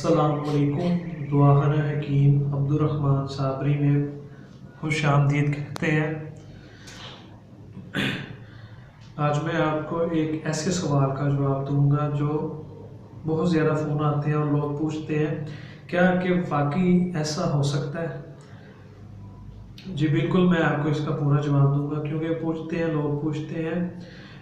अस्सलामुअलैकुम। दुआखना हकीम अब्दुर्रहमान साबरी में खुश आमदीद कहते हैं। आज मैं आपको एक ऐसे सवाल का जवाब दूंगा जो बहुत ज़्यादा फ़ोन आते हैं और लोग पूछते हैं क्या कि वाकई ऐसा हो सकता है। जी बिल्कुल, मैं आपको इसका पूरा जवाब दूंगा क्योंकि लोग पूछते हैं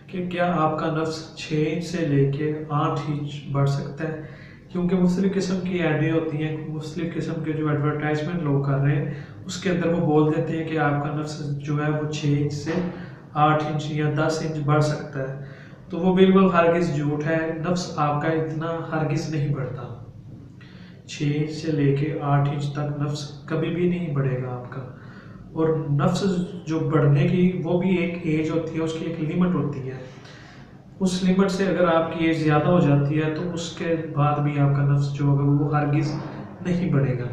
कि क्या आपका नफ्स 6 इंच से लेके 8 इंच बढ़ सकता है, क्योंकि मुख्तलिफ़ किस्म की ऐडें होती हैं, मुख्तलिफ़ किस्म के जो एडवर्टाइजमेंट लोग कर रहे हैं उसके अंदर वो बोल देते हैं कि आपका नफ्स जो है वो 6 इंच से 8 इंच या 10 इंच बढ़ सकता है। तो वो बिल्कुल हरगिज़ झूठ है। नफ्स आपका इतना हरगिज़ नहीं बढ़ता। 6 इंच से लेके 8 इंच तक नफ्स कभी भी नहीं बढ़ेगा आपका। और नफ्स जो बढ़ने की वो भी एक एज होती है, उसकी एक लिमिट होती है। उस लिमिट से अगर आपकी एज ज़्यादा हो जाती है तो उसके बाद भी आपका नफ्स जो होगा वो हरगिज़ नहीं बढ़ेगा।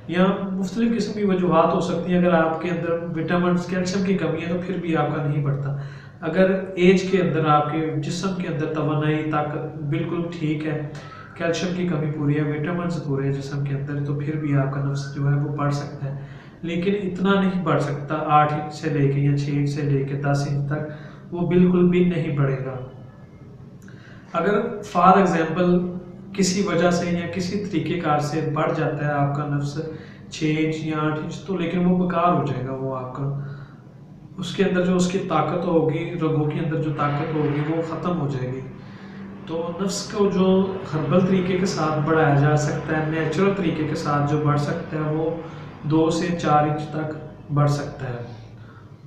या मुख्तलिफ़ किस्म की वजूहत हो सकती हैं। अगर आपके अंदर विटामिन कैल्शियम की कमी है तो फिर भी आपका नहीं बढ़ता। अगर एज के अंदर आपके जिस्म के अंदर तवानाई ताकत बिल्कुल ठीक है, कैल्शियम की कमी पूरी है, विटामिन पूरे हैं जिस्म के अंदर, तो फिर भी आपका नफ्स जो है वो बढ़ सकता है, लेकिन इतना नहीं बढ़ सकता। 8 इंच से लेके या 6 इंच से लेके 10 इंच तक वो बिल्कुल भी नहीं बढ़ेगा। अगर फॉर एग्जांपल किसी वजह से या किसी तरीके कार से बढ़ जाता है आपका नफ्स 6 इंच या 8 इंच, तो लेकिन वो बेकार हो जाएगा। वो आपका उसके अंदर जो उसकी ताकत होगी, रगों के अंदर जो ताकत होगी वो ख़त्म हो जाएगी। तो नफ्स को जो हर्बल तरीके के साथ बढ़ाया जा सकता है, नेचुरल तरीके के साथ जो बढ़ सकता है, वो 2 से 4 इंच तक बढ़ सकता है।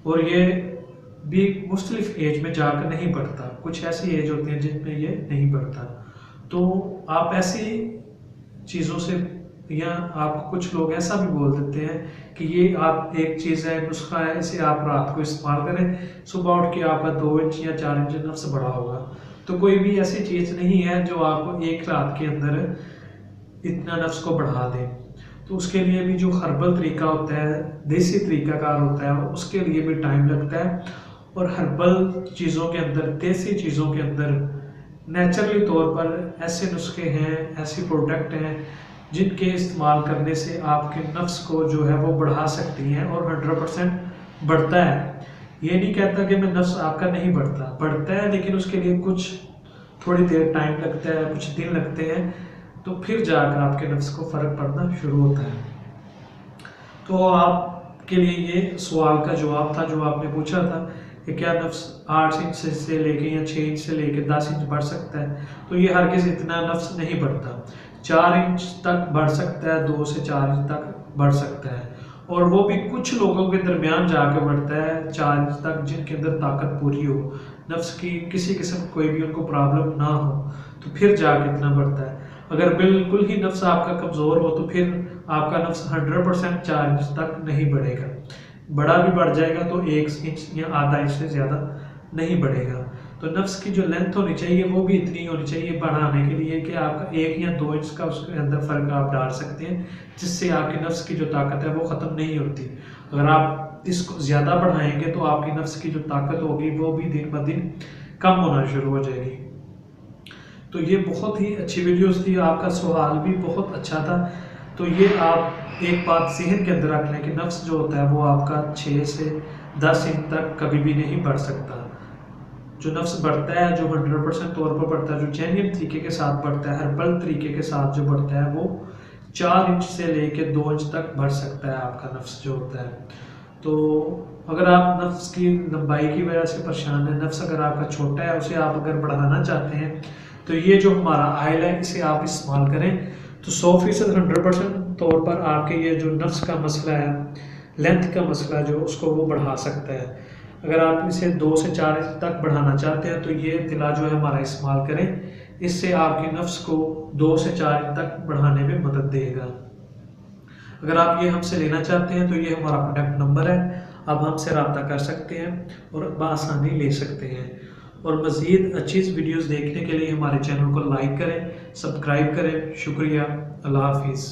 और ये भी मुख्तलिफ एज में जाकर नहीं बढ़ता। कुछ ऐसी एज होती है जिनमें ये नहीं बढ़ता। तो आप ऐसी चीज़ों से, या आप कुछ लोग ऐसा भी बोल देते हैं कि ये आप एक चीज़ है, नुस्खा है, इसे आप रात को इस्तेमाल करें, सुबह उठ के आपका 2 इंच या 4 इंच नफ्स बढ़ा होगा। तो कोई भी ऐसी चीज़ नहीं है जो आपको एक रात के अंदर इतना नफ्स को बढ़ा दे। तो उसके लिए भी जो हर्बल तरीका होता है, देसी तरीकाकार होता है, उसके लिए भी टाइम लगता है। और हर्बल चीज़ों के अंदर, देसी चीज़ों के अंदर नेचुरली तौर पर ऐसे नुस्खे हैं, ऐसे प्रोडक्ट हैं जिनके इस्तेमाल करने से आपके नफ्स को जो है वो बढ़ा सकती हैं और 100% बढ़ता है। ये नहीं कहता कि मैं नफ्स आपका नहीं बढ़ता है, लेकिन उसके लिए कुछ थोड़ी देर टाइम लगता है, कुछ दिन लगते हैं, तो फिर जाकर आपके नफ्स को फ़र्क पड़ना शुरू होता है। तो आपके लिए ये सवाल का जवाब था जो आपने पूछा था कि क्या नफ्स 8 इंच से लेके या 6 इंच से लेके 10 इंच बढ़ सकता है। तो ये हरगिज़ इतना नफ्स नहीं बढ़ता। 4 इंच तक बढ़ सकता है, 2 से 4 इंच तक बढ़ सकता है, और वो भी कुछ लोगों के दरमियान जाके बढ़ता है 4 इंच तक, जिनके अंदर ताकत पूरी हो, नफ्स की किसी किस्म कोई भी उनको प्रॉब्लम ना हो, तो फिर जाके इतना बढ़ता है। अगर बिल्कुल ही नफ्स आपका कमज़ोर हो तो फिर आपका नफ्स 100% 4 इंच तक नहीं बढ़ेगा। बड़ा भी बढ़ जाएगा तो 1 इंच या आधा इंच से ज़्यादा नहीं बढ़ेगा। तो नफ्स की जो लेंथ होनी चाहिए वो भी इतनी होनी चाहिए बढ़ाने के लिए कि आपका 1 या 2 इंच का उसके अंदर फ़र्क आप डाल सकते हैं, जिससे आपकी नफ्स की जो ताकत है वो ख़त्म नहीं होती। अगर आप इसको ज़्यादा बढ़ाएंगे तो आपकी नफ्स की जो ताकत होगी वो भी दिन ब दिन कम होना शुरू हो जाएगी। तो ये बहुत ही अच्छी वीडियोस थी, आपका सवाल भी बहुत अच्छा था। तो ये आप एक बात ज़हन के अंदर रख लें कि नफ्स जो होता है वो आपका 6 से 10 इंच तक कभी भी नहीं बढ़ सकता। जो नफ्स बढ़ता है, जो 100% तौर पर बढ़ता है, जो जेन्युइन तरीके के साथ बढ़ता है, हर्बल तरीके के साथ जो बढ़ता है, वो 4 इंच से लेके 2 इंच तक बढ़ सकता है आपका नफ्स जो होता है। तो अगर आप नफ्स की लंबाई की वजह से परेशान है, नफ्स अगर आपका छोटा है, उसे आप अगर बढ़ाना चाहते हैं, तो ये जो हमारा आयल है इसे आप इस्तेमाल करें, तो 100% 100% तौर पर आपके ये जो नफ्स का मसला है, लेंथ का मसला जो, उसको वो बढ़ा सकता है। अगर आप इसे 2 से 4 इंच तक बढ़ाना चाहते हैं तो ये तिला जो है हमारा इस्तेमाल करें, इससे आपके नफ्स को 2 से 4 इंच तक बढ़ाने में मदद देगा। अगर आप ये हमसे लेना चाहते हैं तो ये हमारा कॉन्टैक्ट नंबर है, आप हमसे रब्ता कर सकते हैं और बआसानी ले सकते हैं। और मज़ीद अच्छी वीडियोज़ देखने के लिए हमारे चैनल को लाइक करें, सब्सक्राइब करें। शुक्रिया। अल्लाह हाफिज़।